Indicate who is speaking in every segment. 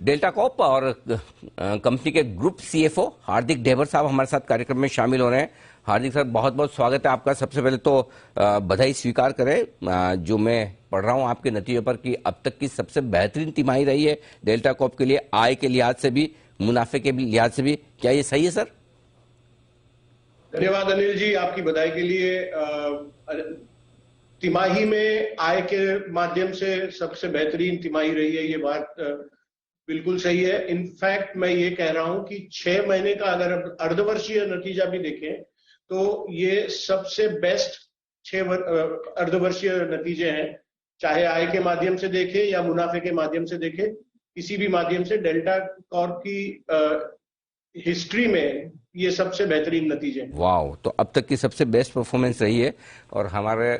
Speaker 1: Delta Corp और company के group CFO हार्दिक ढेबर साहब हमारे साथ कार्यक्रम में शामिल हो रहे हैं। हार्दिक सर, बहुत बहुत स्वागत है आपका। सबसे पहले तो बधाई स्वीकार करें जो मैं पढ़ रहा हूं आपके नतीजों पर कि अब तक की सबसे बेहतरीन तिमाही रही है डेल्टा कॉर्प के लिए, आय के लिहाज से भी, मुनाफे के लिहाज से भी। क्या ये सही है सर?
Speaker 2: धन्यवाद अनिल जी, आपकी बधाई के लिए। तिमाही में आय के माध्यम से सबसे बेहतरीन तिमाही रही है, ये बात बिल्कुल सही है। इनफैक्ट मैं ये कह रहा हूं कि 6 महीने का अगर अर्धवर्षीय नतीजा भी देखें तो ये सबसे बेस्ट 6 अर्धवर्षीय नतीजे हैं। चाहे आय के माध्यम से देखें या मुनाफे के माध्यम से देखें, किसी भी माध्यम से डेल्टा कॉर्प की हिस्ट्री में ये सबसे बेहतरीन नतीजे हैं।
Speaker 1: वाह, तो अब तक की सबसे बेस्ट परफॉर्मेंस रही है। और हमारे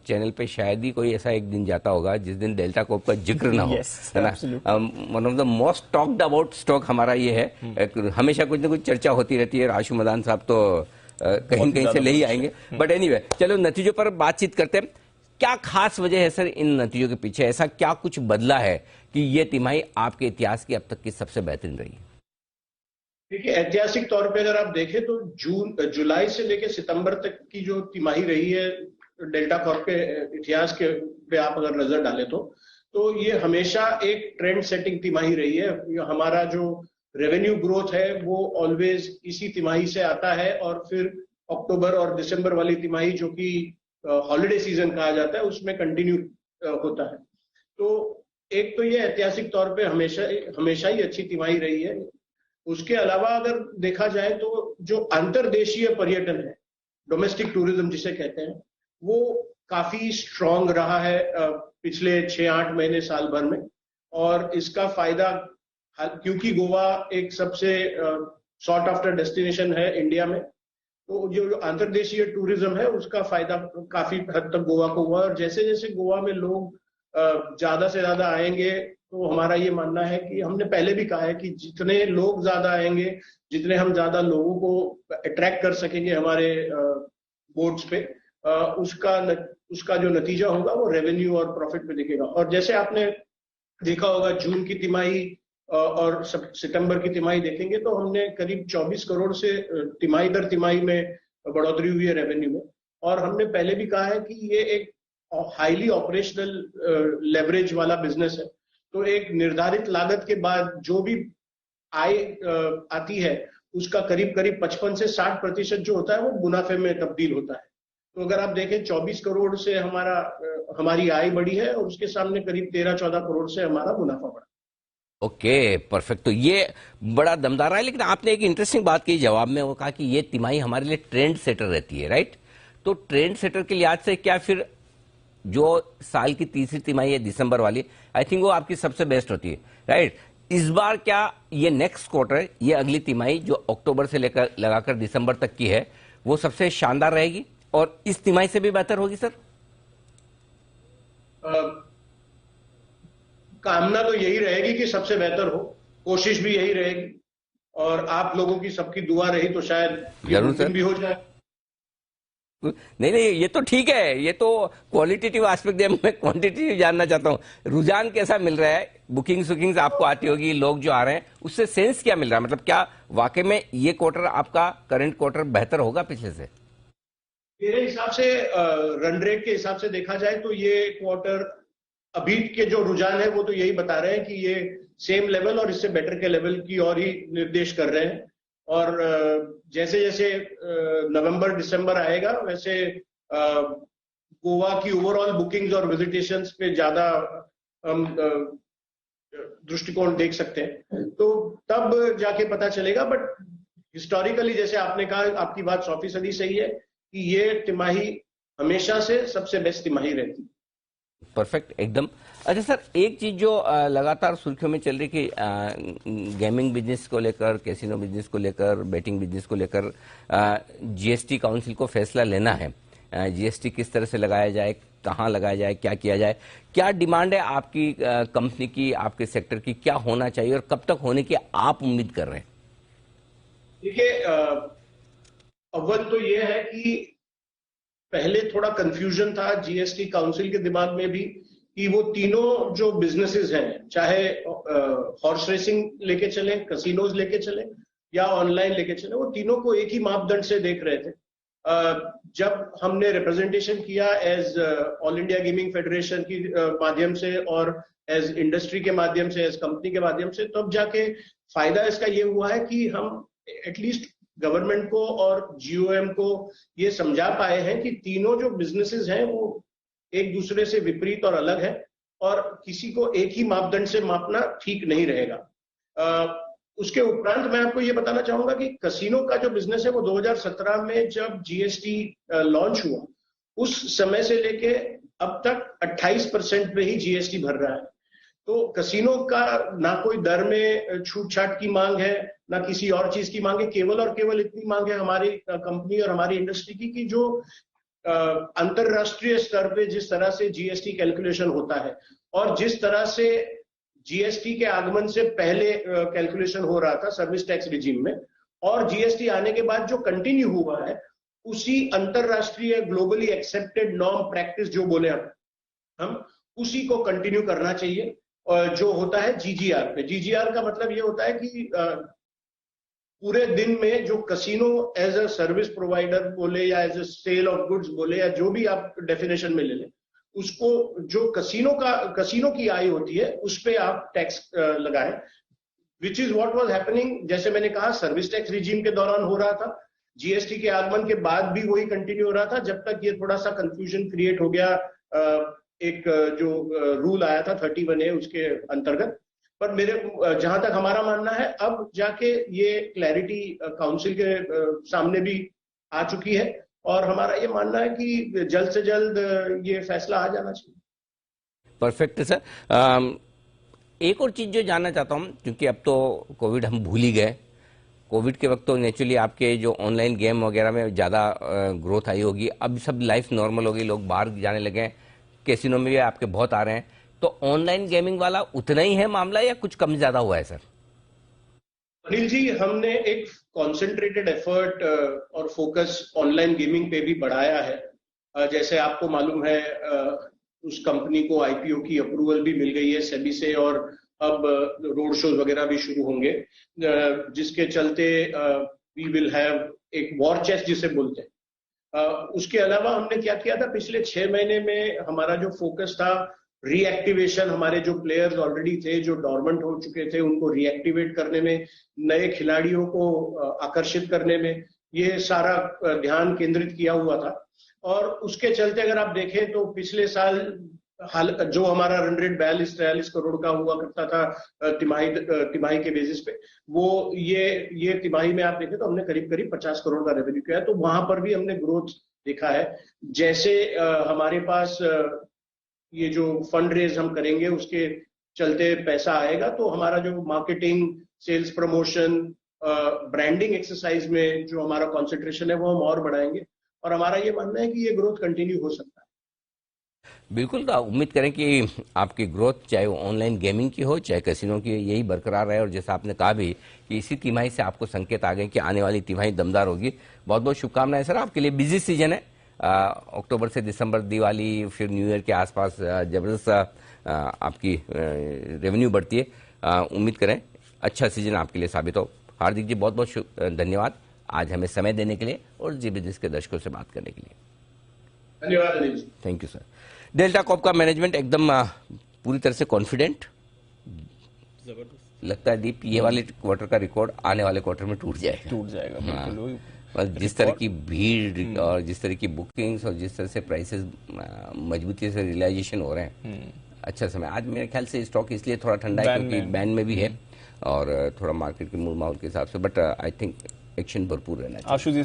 Speaker 1: चैनल पे शायद ही कोई ऐसा एक दिन जाता होगा जिस दिन डेल्टा कॉर्प का जिक्र ना हो, है ना। One of the most talked about stock हमारा ये है। हमेशा कुछ ना कुछ चर्चा होती रहती है। राशु मदान साहब तो कहीं कहीं से ले ही आएंगे। बट एनीवे, चलो नतीजों पर बातचीत करते हैं। क्या खास वजह है सर इन नतीजों के पीछे? ऐसा क्या कुछ बदला है कि ये तिमाही आपके इतिहास की अब तक की सबसे बेहतरीन रही है?
Speaker 2: देखिए, ऐतिहासिक तौर पे अगर आप देखें तो जुलाई से लेकर सितंबर तक की जो तिमाही रही है डेल्टा कॉर्प के इतिहास के पे आप अगर नजर डालें तो ये हमेशा एक ट्रेंड सेटिंग तिमाही रही है। हमारा जो रेवेन्यू ग्रोथ है वो ऑलवेज इसी तिमाही से आता है, और फिर अक्टूबर और दिसंबर वाली तिमाही जो कि हॉलिडे सीजन कहा जाता है उसमें कंटिन्यू होता है। तो एक तो ये ऐतिहासिक तौर पे हमेशा ही अच्छी तिमाही रही है। उसके अलावा अगर देखा जाए तो जो अंतर्देशीय पर्यटन है, डोमेस्टिक टूरिज्म जिसे कहते हैं, वो काफी स्ट्रांग रहा है पिछले 6-8 महीने साल भर में। और इसका फायदा, क्योंकि गोवा एक सबसे सॉट आफ्टर डेस्टिनेशन है इंडिया में, तो जो अंतर्देशीय टूरिज्म है उसका फायदा काफी हद तक गोवा को हुआ। और जैसे जैसे गोवा में लोग ज्यादा से ज्यादा आएंगे, तो हमारा ये मानना है कि हमने पहले भी कहा है कि जितने लोग ज्यादा आएंगे, जितने हम ज्यादा लोगों को अट्रैक्ट कर सकेंगे हमारे बोट्स पे, उसका जो नतीजा होगा वो रेवेन्यू और प्रॉफिट पे दिखेगा। और जैसे आपने देखा होगा, जून की तिमाही और सितंबर की तिमाही देखेंगे तो हमने करीब 24 करोड़ से तिमाही दर तिमाही में बढ़ोतरी हुई है रेवेन्यू में। और हमने पहले भी कहा है कि ये एक हाईली ऑपरेशनल लेवरेज वाला बिजनेस है। तो एक निर्धारित लागत के बाद जो भी आय आती है उसका करीब करीब 55 से 60% जो होता है वो मुनाफे में तब्दील होता है। तो अगर आप देखें 24 करोड़ से हमारी आय बढ़ी है और उसके सामने करीब 13-14 करोड़ से हमारा मुनाफा बढ़ा।
Speaker 1: Okay, perfect. तो ये बड़ा दमदार है। लेकिन आपने एक इंटरेस्टिंग बात की जवाब में, वो कहा कि ये तिमाही हमारे लिए ट्रेंड सेटर रहती है, राइट? तो ट्रेंड सेटर के लिहाज से क्या फिर जो साल की तीसरी तिमाही है दिसंबर वाली, आई थिंक वो आपकी सबसे बेस्ट होती है, राइट? इस बार क्या ये नेक्स्ट क्वार्टर, ये अगली तिमाही जो अक्टूबर से लेकर लगाकर दिसंबर तक की है, वो सबसे शानदार रहेगी और इस तिमाही से भी बेहतर होगी सर?
Speaker 2: कामना तो यही रहेगी कि सबसे बेहतर हो, कोशिश भी यही रहेगी, और आप लोगों की सबकी दुआ रही तो शायद
Speaker 1: जरूर सर
Speaker 2: भी हो जाए।
Speaker 1: नहीं, ये तो ठीक है। ये तो क्वालिटेटिव एस्पेक्ट है, मैं क्वांटिटेटिव जानना चाहता हूं। रुझान कैसा मिल रहा है? बुकिंग्स आपको आती होगी, लोग जो आ रहे हैं उससे सेंस क्या मिल रहा है? मतलब क्या वाकई में ये क्वार्टर आपका करंट क्वार्टर बेहतर होगा पिछले से?
Speaker 2: मेरे हिसाब से रन रेट के हिसाब से देखा जाए तो ये क्वार्टर, अभी के जो रुझान है वो तो यही बता रहे हैं कि ये सेम लेवल और इससे बेटर के लेवल की और ही निर्देश कर रहे हैं। और जैसे जैसे नवंबर दिसंबर आएगा वैसे गोवा की ओवरऑल बुकिंग्स और विजिटेशंस पे ज्यादा हम दृष्टिकोण देख सकते हैं, तो तब जाके पता चलेगा। बट हिस्टोरिकली जैसे आपने कहा, आपकी बात 100% सही है कि ये तिमाही हमेशा से सबसे बेस्ट तिमाही रहती है।
Speaker 1: परफेक्ट, एकदम। अच्छा सर, एक चीज जो लगातार सुर्खियों में चल रही कि गेमिंग बिजनेस को लेकर, कैसीनो बिजनेस को लेकर, बेटिंग बिजनेस को लेकर जीएसटी काउंसिल को फैसला लेना है। जीएसटी किस तरह से लगाया जाए, कहाँ लगाया जाए, क्या किया जाए? क्या डिमांड है आपकी कंपनी की, आपके सेक्टर की? क्या होना चाहिए और कब तक होने की आप उम्मीद कर रहे हैं?
Speaker 2: देखिए, अव्वल तो ये है कि पहले थोड़ा कंफ्यूजन था जीएसटी काउंसिल के दिमाग में भी कि वो तीनों जो बिजनेसेस हैं, चाहे हॉर्स रेसिंग लेके चले, कसिनोज लेके चले या ऑनलाइन लेके चले, वो तीनों को एक ही मापदंड से देख रहे थे। जब हमने रिप्रेजेंटेशन किया as all India gaming federation की माध्यम से और एज इंडस्ट्री के माध्यम से, एज कंपनी के माध्यम से, तब जाके फायदा इसका ये हुआ है कि हम एटलीस्ट गवर्नमेंट को और GOM को ये समझा पाए हैं कि तीनों जो बिजनेसेस हैं वो एक दूसरे से विपरीत और अलग है और किसी को एक ही मापदंड से मापना ठीक नहीं रहेगा। उसके उपरांत मैं आपको ये बताना चाहूंगा कि कसिनो का जो बिजनेस है वो 2017 में जब GST लॉन्च हुआ उस समय से लेके अब तक 28% पे ही GST भर रहा है। तो कसिनो का ना कोई दर में छूट छाट की मांग है, ना किसी और चीज की मांग है, केवल और केवल इतनी मांग है हमारी कंपनी और हमारी इंडस्ट्री की कि जो अंतरराष्ट्रीय स्तर पे जिस तरह से GST कैलकुलेशन होता है और जिस तरह से GST के आगमन से पहले कैलकुलेशन हो रहा था सर्विस टैक्स रिजीम में, और GST आने के बाद जो कंटिन्यू हुआ है, उसी अंतरराष्ट्रीय ग्लोबली एक्सेप्टेड नॉर्म प्रैक्टिस जो बोले हम उसी को कंटिन्यू करना चाहिए। जो होता है GGR पे। GGR का मतलब ये होता है कि पूरे दिन में जो casino as a service provider बोले या as a sale of goods बोले या जो भी आप डेफिनेशन में ले लें, उसको जो कसिनो की आय होती है उस पे आप टैक्स लगाएं, which is what was happening. जैसे मैंने कहा, सर्विस टैक्स रिजीम के दौरान हो रहा था, GST के आगमन के बाद भी वही कंटिन्यू हो रहा था, जब तक ये थोड़ा सा कंफ्यूजन क्रिएट हो गया एक जो रूल आया था 31A उसके अंतर्गत। पर मेरे जहां तक हमारा मानना है, अब जाके ये क्लैरिटी काउंसिल के सामने भी आ चुकी है और हमारा ये मानना है कि जल्द से जल्द ये फैसला आ जाना चाहिए।
Speaker 1: Perfect sir. एक और चीज जो जानना चाहता हूं, क्योंकि अब तो कोविड हम भूल ही गए, कोविड के वक्त तो नेचुरली आपके जो ऑनलाइन गेम वगैरह में ज्यादा ग्रोथ आई होगी, अब सब लाइफ नॉर्मल हो गई, लोग बाहर जाने लगे हैं, कैसीनो में भी आपके बहुत आ रहे हैं, तो ऑनलाइन गेमिंग वाला उतना ही है मामला या कुछ कम ज्यादा हुआ है सर?
Speaker 2: अनिल जी, हमने एक कॉन्सेंट्रेटेड एफर्ट और फोकस ऑनलाइन गेमिंग पे भी बढ़ाया है। जैसे आपको मालूम है, उस कंपनी को IPO की अप्रूवल भी मिल गई है सेबी से और अब रोड शोज वगैरह भी शुरू होंगे, जिसके चलते वी विल हैव एक वॉर चेस्ट जिसे बोलते हैं। उसके अलावा हमने क्या किया था, पिछले 6 महीने में हमारा जो फोकस था रीएक्टिवेशन, हमारे जो प्लेयर्स ऑलरेडी थे जो डॉर्मेंट हो चुके थे उनको रीएक्टिवेट करने में, नए खिलाड़ियों को आकर्षित करने में, ये सारा ध्यान केंद्रित किया हुआ था। और उसके चलते अगर आप देखें तो पिछले साल जो हमारा रन रेट 42-43 करोड़ का हुआ करता था तिमाही के बेसिस पे, वो ये तिमाही में आप देखें तो हमने करीब करीब 50 करोड़ का रेवेन्यू किया है। तो वहां पर भी हमने ग्रोथ देखा है। जैसे हमारे पास ये जो फंड रेज हम करेंगे उसके चलते पैसा आएगा, तो हमारा जो marketing, sales promotion, branding exercise में जो हमारा कॉन्सेंट्रेशन है वो हम और बढ़ाएंगे और हमारा ये मानना है कि ये ग्रोथ कंटिन्यू हो सकता है।
Speaker 1: बिल्कुल, तो उम्मीद करें कि आपकी ग्रोथ चाहे वो ऑनलाइन गेमिंग की हो चाहे कैसीनो की, यही बरकरार रहे। और जैसा आपने कहा भी कि इसी तिमाही से आपको संकेत आ गए कि आने वाली तिमाही दमदार होगी। बहुत बहुत शुभकामनाएं सर, आपके लिए बिजी सीजन है, अक्टूबर से दिसंबर, दिवाली, फिर न्यू ईयर के आसपास जबरदस्त आपकी रेवेन्यू बढ़ती है। उम्मीद करें अच्छा सीजन आपके लिए साबित हो। हार्दिक जी, बहुत बहुत धन्यवाद आज हमें समय देने के लिए और जी बिजनेस के दर्शकों से बात करने के लिए।
Speaker 2: धन्यवाद।
Speaker 1: Thank you sir. Delta Corp का मैनेजमेंट एकदम पूरी तरह से कॉन्फिडेंट, लगता है दीप ये वाले क्वार्टर का रिकॉर्ड आने वाले क्वार्टर में टूट जाएगा।
Speaker 3: बिल्कुल।
Speaker 1: जिस तरह की भीड़ और जिस तरह की बुकिंग्स और जिस तरह से प्राइसेस मजबूती से रियलाइजेशन हो रहे हैं, अच्छा समय। आज मेरे ख्याल से स्टॉक इसलिए थोड़ा ठंडा है क्योंकि बैंड में भी है और थोड़ा मार्केट के मूड माहौल के हिसाब से, बट आई थिंक एक्शन भरपूर रहना चाहिए।